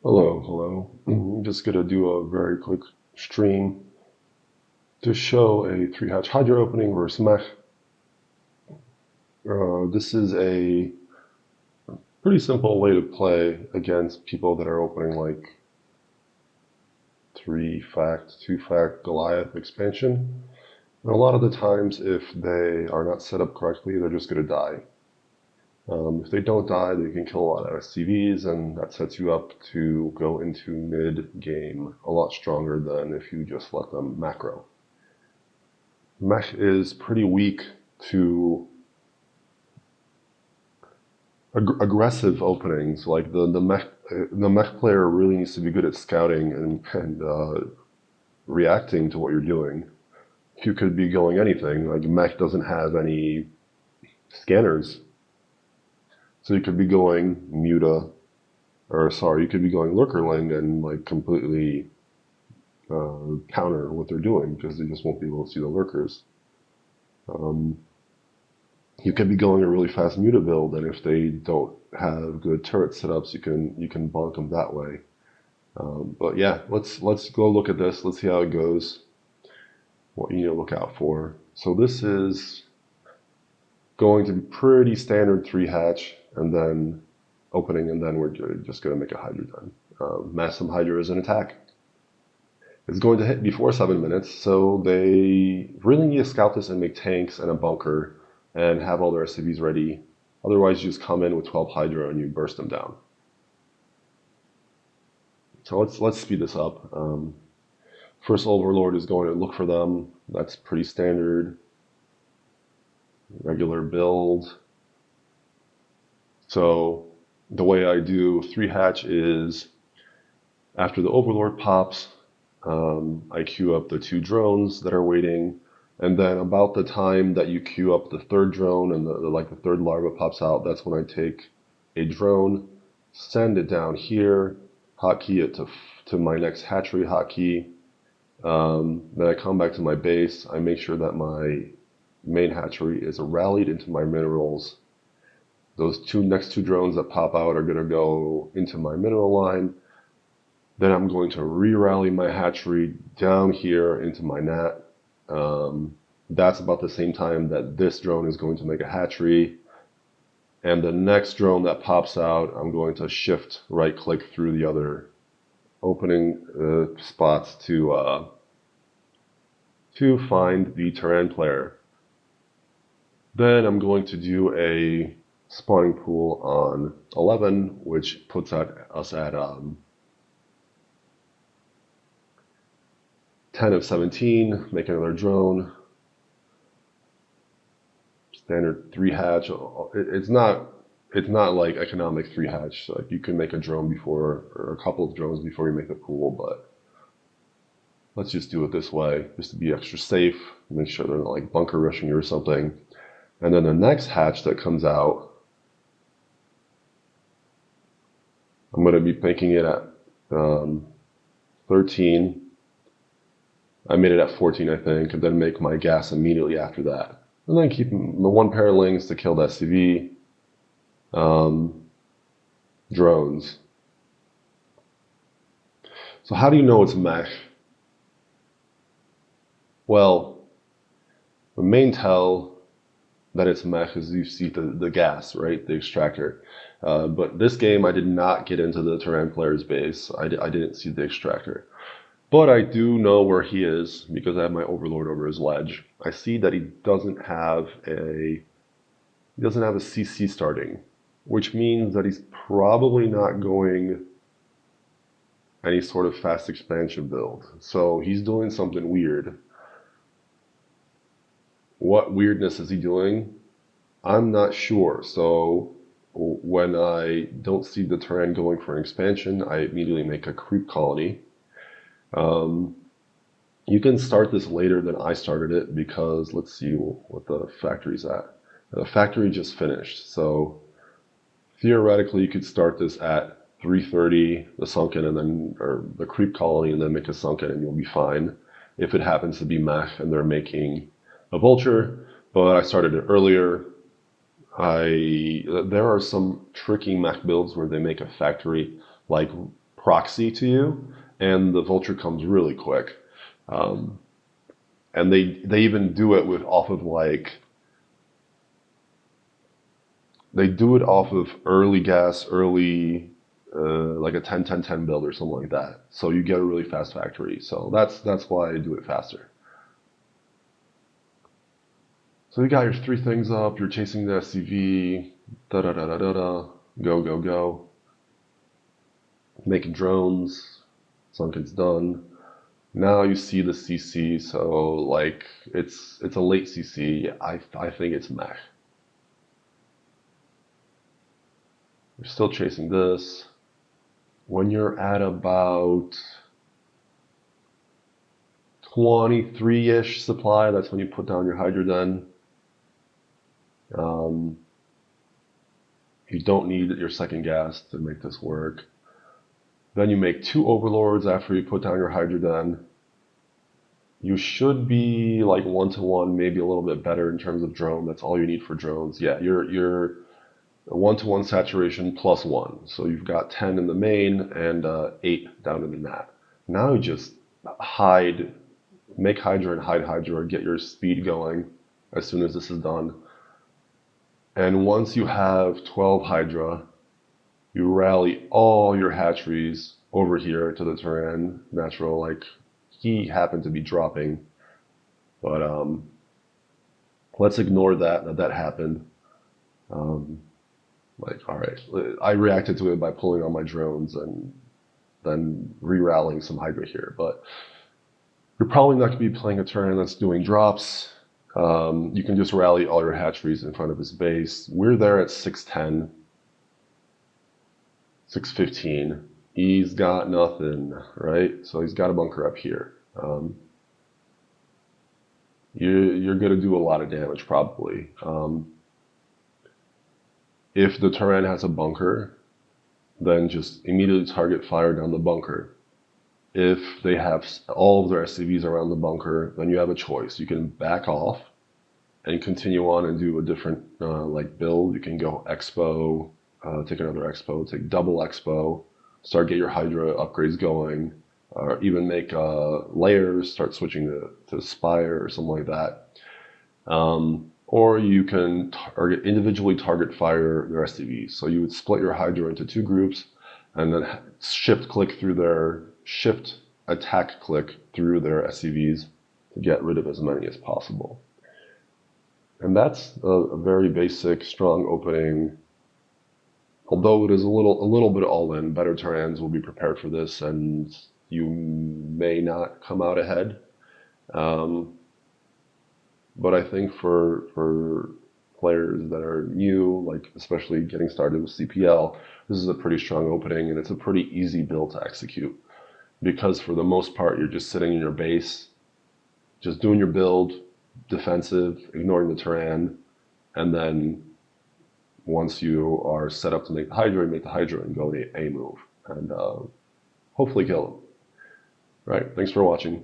Hello. I'm just gonna do a very quick stream to show a three-hatch Hydra opening versus Mech. This is a pretty simple way to play against people that are opening like three-fact, two-fact Goliath expansion. And a lot of the times, if they are not set up correctly, they're just gonna die. If they don't die, they can kill a lot of SCVs, and that sets you up to go into mid-game a lot stronger than if you just let them macro. Mech is pretty weak to aggressive openings. Like the mech player really needs to be good at scouting and reacting to what you're doing. You could be going anything. Like mech doesn't have any scanners, so you could be going muta, or sorry, you could be going lurkerling and like completely counter what they're doing because they just won't be able to see the lurkers. Um, you could be going a really fast muta build, and if they don't have good turret setups, you can bonk them that way. But yeah, let's go look at this. Let's see how it goes. What you need to look out for. So this is going to be pretty standard three hatch, and then opening, and then we're just going to make a Hydra then. Massum Hydra is an attack. It's going to hit before 7 minutes, so they really need to scout this and make tanks and a bunker and have all their SCVs ready. Otherwise, you just come in with 12 Hydra and you burst them down. So let's speed this up. First Overlord is going to look for them. That's pretty standard. Regular build. So the way I do three hatch is after the Overlord pops, I queue up the two drones that are waiting, and then about the time that you queue up the third drone and the third larva pops out, that's when I take a drone, send it down here, hotkey it to my next hatchery hotkey. Then I come back to my base. I make sure that my main hatchery is rallied into my minerals. Those next two drones that pop out are going to go into my mineral line. Then I'm going to re-rally my hatchery down here into my nat. That's about the same time that this drone is going to make a hatchery. And the next drone that pops out, I'm going to shift right click through the other opening spots to find the Terran player. Then I'm going to do a spawning pool on 11, which puts us at 10 of 17, make another drone. Standard three hatch. It's not like economic three hatch. Like you can make a drone before, or a couple of drones before you make the pool, but let's just do it this way, just to be extra safe. Make sure they're not like bunker rushing you or something. And then the next hatch that comes out, I'm going to be making it at 13. I made it at 14, I think, and then make my gas immediately after that. And then keep the one pair of lings to kill the SCV. Drones. So how do you know it's mech? Well, the main tell that it's mech is you see the gas, right? The extractor. But this game, I did not get into the Terran player's base. I didn't see the extractor. But I do know where he is because I have my Overlord over his ledge. I see that he doesn't have a CC starting, which means that he's probably not going any sort of fast expansion build. So he's doing something weird. What weirdness is he doing? I'm not sure. So when I don't see the Terran going for an expansion, I immediately make a creep colony. You can start this later than I started it because let's see what the factory's at. The factory just finished, so theoretically you could start this at 3:30, the sunken, and then or the creep colony, and then make a sunken, and you'll be fine. If it happens to be mech and they're making a vulture, but I started it earlier. There are some tricky mech builds where they make a factory like proxy to you, and the vulture comes really quick. And they even do it with off of like they do it off of early gas, early like a 10-10-10 build or something like that. So you get a really fast factory. So that's why I do it faster. So you got your three things up. You're chasing the SCV. Da da da da da da. Go go go. Making drones. Sunken's done. Now you see the CC. So like it's a late CC. I think it's Mech. You're still chasing this. When you're at about 23-ish supply, that's when you put down your Hydra den. You don't need your second gas to make this work. Then you make 2 overlords after you put down your Hydra den. You should be like 1-to-1, maybe a little bit better in terms of drone. That's all you need for drones. Yeah, you're 1-to-1 saturation plus 1. So you've got 10 in the main and 8 down in the nat. Now you just make Hydra and hide Hydra, or get your speed going as soon as this is done. And once you have 12 Hydra, you rally all your hatcheries over here to the Terran natural. Like, he happened to be dropping, but let's ignore that happened. Like, all right, I reacted to it by pulling on my drones and then re-rallying some Hydra here, but you're probably not going to be playing a Terran that's doing drops. You can just rally all your hatcheries in front of his base. We're there at 610, 615. He's got nothing, right? So he's got a bunker up here. You're going to do a lot of damage, probably. If the Terran has a bunker, then just immediately target fire down the bunker. If they have all of their SCVs around the bunker, then you have a choice. You can back off and continue on and do a different like build. You can go Expo, take another Expo, take double Expo, start get your Hydra upgrades going, or even make layers, start switching to Spire or something like that. Or you can individually target fire their SCVs. So you would split your Hydra into 2 groups and then shift attack click through their SCVs to get rid of as many as possible. And that's a very basic, strong opening. Although it is a little bit all in, better Terrans will be prepared for this, and you may not come out ahead. But I think for players that are new, like especially getting started with CPL, this is a pretty strong opening, and it's a pretty easy build to execute. Because for the most part, you're just sitting in your base, just doing your build, defensive, ignoring the Terran, and then once you are set up to make the Hydra, you make the Hydra and go to A move, and hopefully kill them. Right, thanks for watching.